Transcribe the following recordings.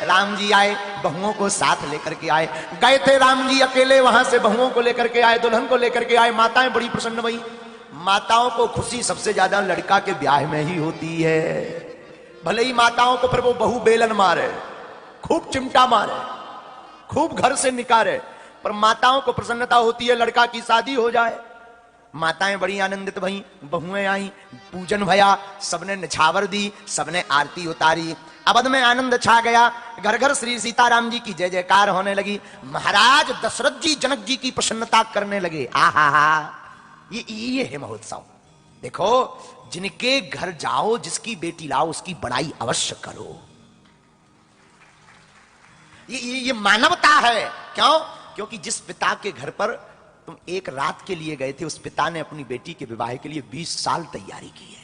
राम जी आए, बहुओं को साथ लेकर के आए। गए थे राम जी अकेले, वहां से बहुओं को लेकर के आए, दुल्हन को लेकर के आए। माताएं बड़ी प्रसन्न हुई। माताओं को खुशी सबसे ज्यादा लड़का के ब्याह में ही होती है। भले ही माताओं को फिर वो बहू बेलन मारे, खूब चिमटा मारे, खूब घर से निकाले, पर माताओं को प्रसन्नता होती है लड़का की शादी हो जाए। माताएं बड़ी आनंदित भई, बहुएं आई, पूजन भया, सबने निछावर दी, सबने आरती उतारी। अवध में आनंद छा गया, घर घर श्री सीताराम जी की जय जयकार होने लगी। महाराज दशरथ जी जनक जी की प्रसन्नता करने लगे। आहा हा, ये है महोत्सव। देखो, जिनके घर जाओ, जिसकी बेटी लाओ, उसकी बड़ाई अवश्य करो। ये मानवता है। क्यों? क्योंकि जिस पिता के घर पर तुम एक रात के लिए गए थे, उस पिता ने अपनी बेटी के विवाह के लिए 20 साल तैयारी की है।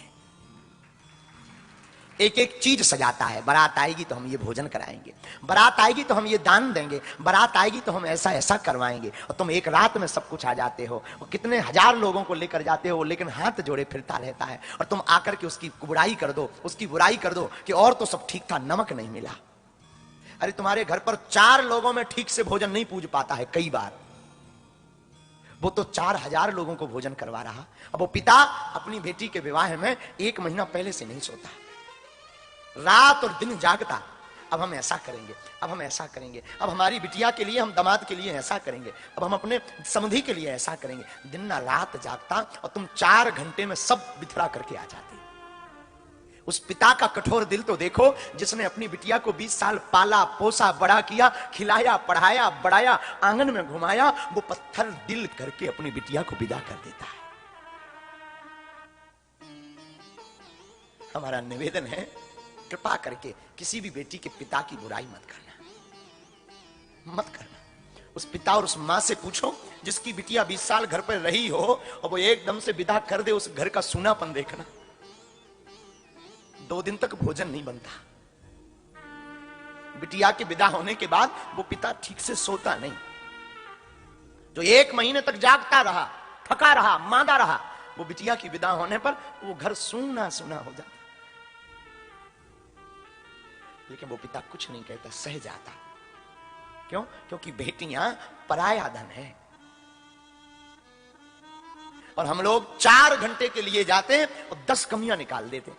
एक एक चीज सजाता है। बारात आएगी तो हम ये भोजन कराएंगे, बारात आएगी तो हम ये दान देंगे, बारात आएगी तो हम ऐसा ऐसा करवाएंगे। और तुम एक रात में सब कुछ आ जाते हो, और कितने हजार लोगों को लेकर जाते हो, लेकिन हाथ जोड़े फिरता रहता है। और तुम आकर के उसकी बुराई कर दो, उसकी बुराई कर दो कि और तो सब ठीक था, नमक नहीं मिला। अरे तुम्हारे घर पर 4 लोगों में ठीक से भोजन नहीं पूज पाता है कई बार, वो तो 4000 लोगों को भोजन करवा रहा। अब वो पिता अपनी बेटी के विवाह में 1 महीना पहले से नहीं सोता, रात और दिन जागता। अब हम ऐसा करेंगे, अब हम ऐसा करेंगे, अब हमारी बिटिया के लिए, हम दामाद के लिए ऐसा करेंगे, अब हम अपने समधी के लिए ऐसा करेंगे। दिन ना रात जागता, और तुम 4 घंटे में सब बिथरा करके आ जाते। उस पिता का कठोर दिल तो देखो, जिसने अपनी बिटिया को 20 साल पाला पोसा, बड़ा किया, खिलाया पढ़ाया बढ़ाया, आंगन में घुमाया। वो पत्थर दिल करके अपनी बिटिया को विदा कर देता है। हमारा निवेदन है, कृपा करके किसी भी बेटी के पिता की बुराई मत करना, मत करना। उस पिता और उस मां से पूछो, जिसकी बिटिया 20 साल घर पर रही हो और वो एकदम से विदा कर दे, उस घर का सूनापन देखना। 2 दिन तक भोजन नहीं बनता। बिटिया के विदा होने के बाद वो पिता ठीक से सोता नहीं। जो 1 महीने तक जागता रहा, थका रहा, मांदा रहा, वो बिटिया की विदा होने पर वो घर सूना सूना हो जाता। लेकिन वो पिता कुछ नहीं कहता, सह जाता। क्यों? क्योंकि बेटियां पराया धन है। और हम लोग 4 घंटे के लिए जाते और 10 कमियां निकाल देते।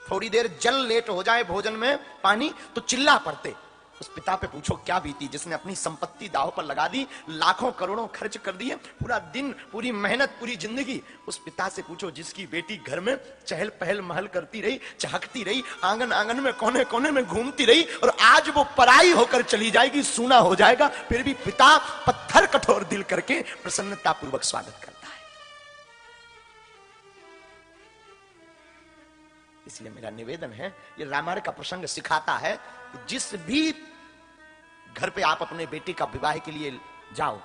थोड़ी देर जल लेट हो जाए भोजन में, पानी, तो चिल्ला पड़ते। उस पिता पे पूछो क्या बीती, जिसने अपनी संपत्ति दांव पर लगा दी, लाखों करोड़ों खर्च कर दिए, पूरा दिन, पूरी मेहनत, पूरी जिंदगी। उस पिता से पूछो जिसकी बेटी घर में चहल पहल महल करती रही, चहकती रही, आंगन आंगन में कोने कोने में घूमती रही, और आज वो पराई होकर चली जाएगी, सूना हो जाएगा, फिर भी पिता पत्थर कठोर दिल करके प्रसन्नता पूर्वक स्वागत करता है। इसलिए मेरा निवेदन है, ये रामायण का प्रसंग सिखाता है कि जिस भी घर पे आप अपने बेटे का विवाह के लिए जाओ,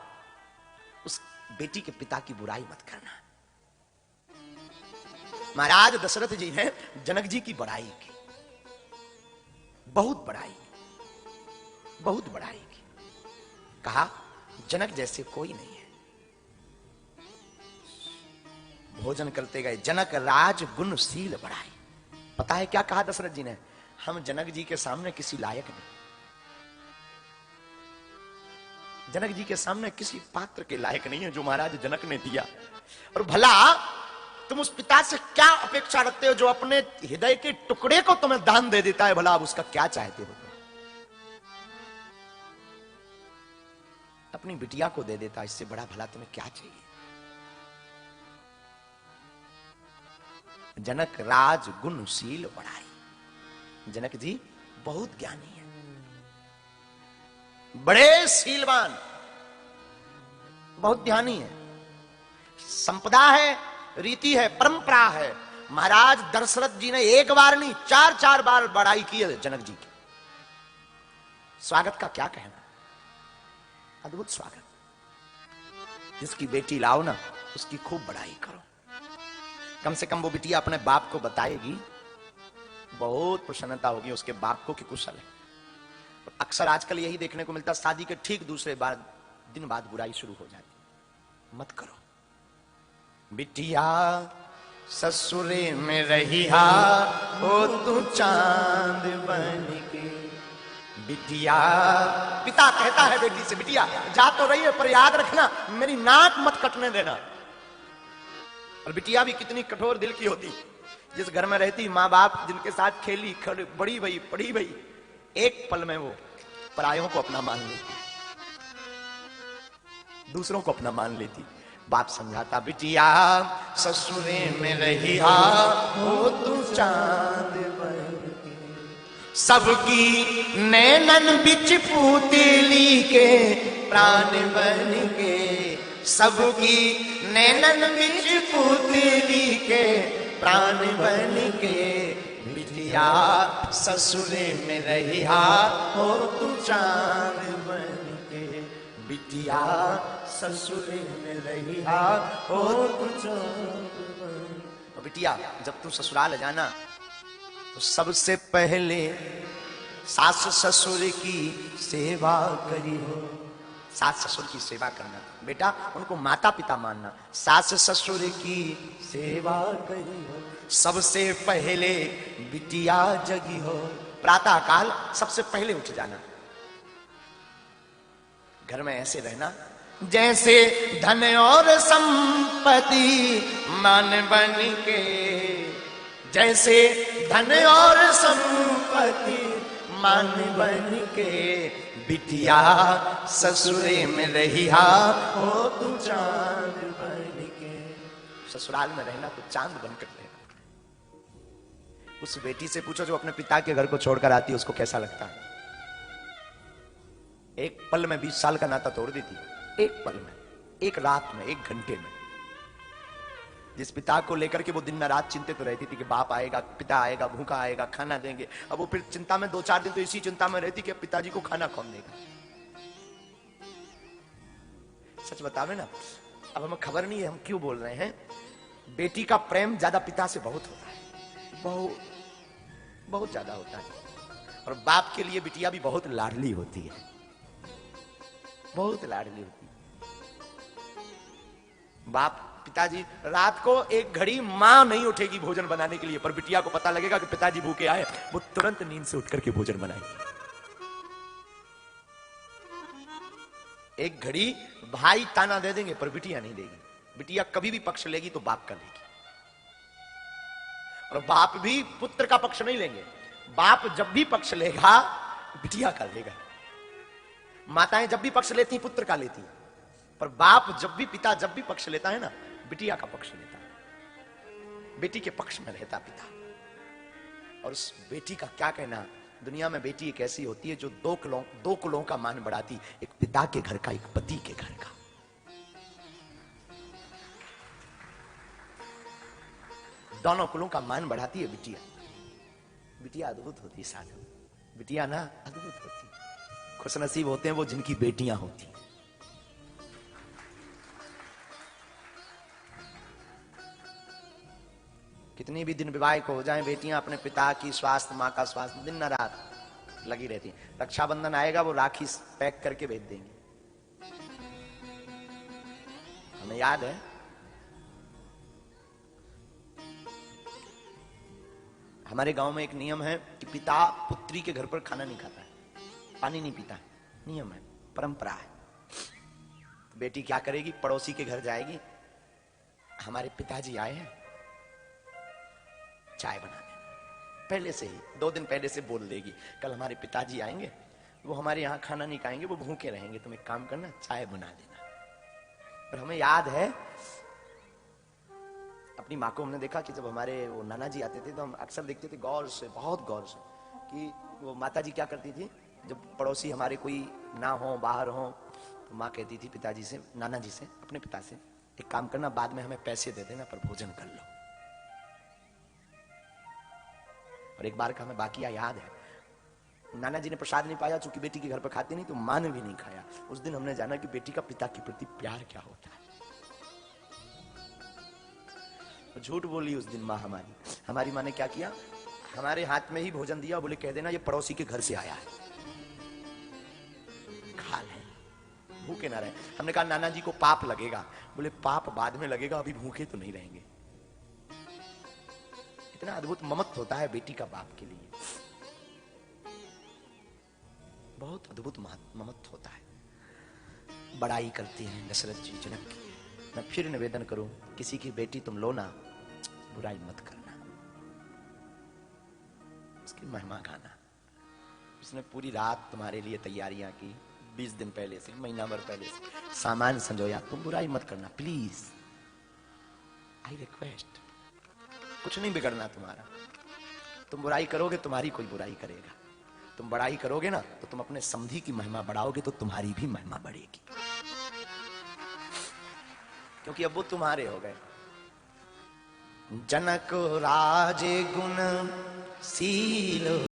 उस बेटी के पिता की बुराई मत करना। महाराज दशरथ जी ने जनक जी की बड़ाई की, बहुत बड़ाई, बहुत बड़ाई की। कहा जनक जैसे कोई नहीं है। भोजन करते गए, जनक राज गुणशील बड़ाई। पता है क्या कहा दशरथ जी ने? हम जनक जी के सामने किसी लायक नहीं, जनक जी के सामने किसी पात्र के लायक नहीं है जो महाराज जनक ने दिया। और भला तुम उस पिता से क्या अपेक्षा रखते हो जो अपने हृदय के टुकड़े को तुम्हें दान दे देता है? भला आप उसका क्या चाहते हो? अपनी बिटिया को दे देता, इससे बड़ा भला तुम्हें क्या चाहिए? जनक राज गुणशील बड़ाई। जनक जी बहुत ज्ञानी है, बड़े शीलवान, बहुत ध्यानी है, संपदा है, रीति है, परंपरा है। महाराज दशरथ जी ने 1 बार नहीं 4-4 बार बड़ाई की है जनक जी की। स्वागत का क्या कहना, अद्भुत स्वागत। जिसकी बेटी लाओ ना, उसकी खूब बड़ाई करो। कम से कम वो बिटिया अपने बाप को बताएगी, बहुत प्रसन्नता होगी उसके बाप को कि कुशल है। अक्सर आजकल यही देखने को मिलता, शादी के ठीक दूसरे दिन बाद बुराई शुरू हो जाती। मत करो। बिटिया ससुरे में रही हो तू चांद बन के, बिटिया, पिता कहता है बेटी से, बिटिया जा तो रही है पर याद रखना मेरी नाक मत कटने देना। और बिटिया भी कितनी कठोर दिल की होती, जिस घर में रहती माँ बाप जिनके साथ खेली खड़ी बड़ी भई पड़ी भई, एक पल में वो परायों को अपना मान लेती, दूसरों को अपना मान लेती। बाप समझाता, बिटिया ससुरे में रही हो तू चांद बन के, सबकी नैनन बिच पुतली के प्राण बन के, सबकी नैनन बिच पुतली के प्राण बन के, बिटिया ससुरे में रही हो तू चांद बन के, बिटिया ससुरे में रही हो तू चांद बन के। बिटिया जब तू ससुराल जाना तो सबसे पहले सास ससुर की सेवा करी हो। सास ससुर की सेवा करना बेटा, उनको माता पिता मानना, सास ससुर की सेवा करी हो। सबसे पहले बिटिया जगी हो, प्रातः काल सबसे पहले उठ जाना, घर में ऐसे रहना जैसे धन और संपत्ति मान बन के, जैसे धन और संपत्ति मान बन के, बिटिया ससुरे में रही हो तू चांद बन के। ससुराल में रहना तो चांद बनकर रहना। उस बेटी से पूछो जो अपने पिता के घर को छोड़कर आती है, उसको कैसा लगता है। एक पल में 20 साल का नाता तोड़ देती, एक पल में, एक रात में, एक घंटे में। जिस पिता को लेकर के वो दिन में रात चिंतित तो रहती थी कि बाप आएगा, पिता आएगा, भूखा आएगा, खाना देंगे, अब वो फिर चिंता में 2-4 दिन तो इसी चिंता में रहती कि पिताजी को खाना कौन देगा। सच बतावे ना, अब हमें खबर नहीं है हम क्यों बोल रहे हैं। बेटी का प्रेम ज्यादा पिता से बहुत होता है, बहुत बहुत ज्यादा होता है। और बाप के लिए बिटिया भी बहुत लाडली होती है, बहुत लाडली होती है। बाप पिताजी रात को एक घड़ी मां नहीं उठेगी भोजन बनाने के लिए, पर बिटिया को पता लगेगा कि पिताजी भूखे आए, वो तुरंत नींद से उठ करके भोजन बनाएगी। एक घड़ी भाई ताना दे देंगे पर बिटिया नहीं देगी। बिटिया कभी भी पक्ष लेगी तो बाप का लेगी, और बाप भी पुत्र का पक्ष नहीं लेंगे। बाप जब भी पक्ष लेगा बिटिया का लेगा। माताएं जब भी पक्ष लेती पुत्र का लेती, पर बाप जब भी, पिता जब भी पक्ष लेता है ना, बिटिया का पक्ष लेता है, बेटी के पक्ष में रहता पिता। और उस बेटी का क्या कहना, दुनिया में बेटी एक ऐसी होती है जो दो कुलों का मान बढ़ाती, एक पिता के घर का, एक पति के घर का। दोनों कुलों का मान बढ़ाती है बिटिया। बिटिया अद्भुत होती है साधु, बिटिया ना अद्भुत होती है। खुशनसीब होते हैं वो जिनकी बेटियां होती। कितनी भी दिन विवाह को हो जाए, बेटियां अपने पिता की स्वास्थ्य, माँ का स्वास्थ्य दिन न रात लगी रहती हैं। रक्षाबंधन आएगा वो राखी पैक करके भेज देंगे। हमें याद है हमारे गांव में एक नियम है कि पिता पुत्री के घर पर खाना नहीं खाता है, पानी नहीं पीता है, नियम है, परंपरा है। बेटी क्या करेगी, पड़ोसी के घर जाएगी, हमारे पिताजी आए हैं, चाय बना देना। पहले से ही 2 दिन पहले से बोल देगी, कल हमारे पिताजी आएंगे, वो हमारे यहाँ खाना नहीं खाएंगे, वो भूखे रहेंगे, तुम एक काम करना चाय बना देना। और हमें याद है अपनी माँ को हमने देखा कि जब हमारे वो नाना जी आते थे तो हम अक्सर देखते थे गौर से, बहुत गौर से, कि वो माता जी क्या करती थी, जब पड़ोसी हमारे कोई ना हो, बाहर हो, तो माँ कहती थी पिताजी से, नाना जी से, अपने पिता से, एक काम करना बाद में हमें पैसे दे देना पर भोजन कर लो। और एक बार का हमें बाकिया याद है, नाना जी ने प्रसाद नहीं पाया, चूंकि बेटी के घर पर खाती नहीं तो मां ने भी नहीं खाया। उस दिन हमने जाना कि बेटी का पिता के प्रति प्यार क्या होता है। झूठ बोली उस दिन माँ हमारी माँ ने क्या किया, हमारे हाथ में ही भोजन दिया, बोले कह देना ये पड़ोसी के घर से आया है, खा ले, भूखे ना रहे। हमने कहा नाना जी को पाप लगेगा, बोले पाप बाद में लगेगा, अभी भूखे तो नहीं रहेंगे। इतना अद्भुत ममत्व होता है बेटी का बाप के लिए। बहुत अद्भुत महत्व होता है। बड़ाई करते हैं दशरथ जी जनक की। मैं फिर निवेदन करूं, किसी की बेटी तुम लो ना, बुराई मत करना, उसकी महिमा गाना। उसने पूरी रात तुम्हारे लिए तैयारियां की, 20 दिन पहले से, महीना भर पहले से सामान संजोया, तुम बुराई मत करना प्लीज, आई रिक्वेस्ट। कुछ नहीं बिगड़ना तुम्हारा। तुम बुराई करोगे तुम्हारी कोई बुराई करेगा, तुम बड़ाई करोगे ना तो तुम अपने समधी की महिमा बढ़ाओगे तो तुम्हारी भी महिमा बढ़ेगी, क्योंकि अब वो तुम्हारे हो गए। जनक राज गुण शील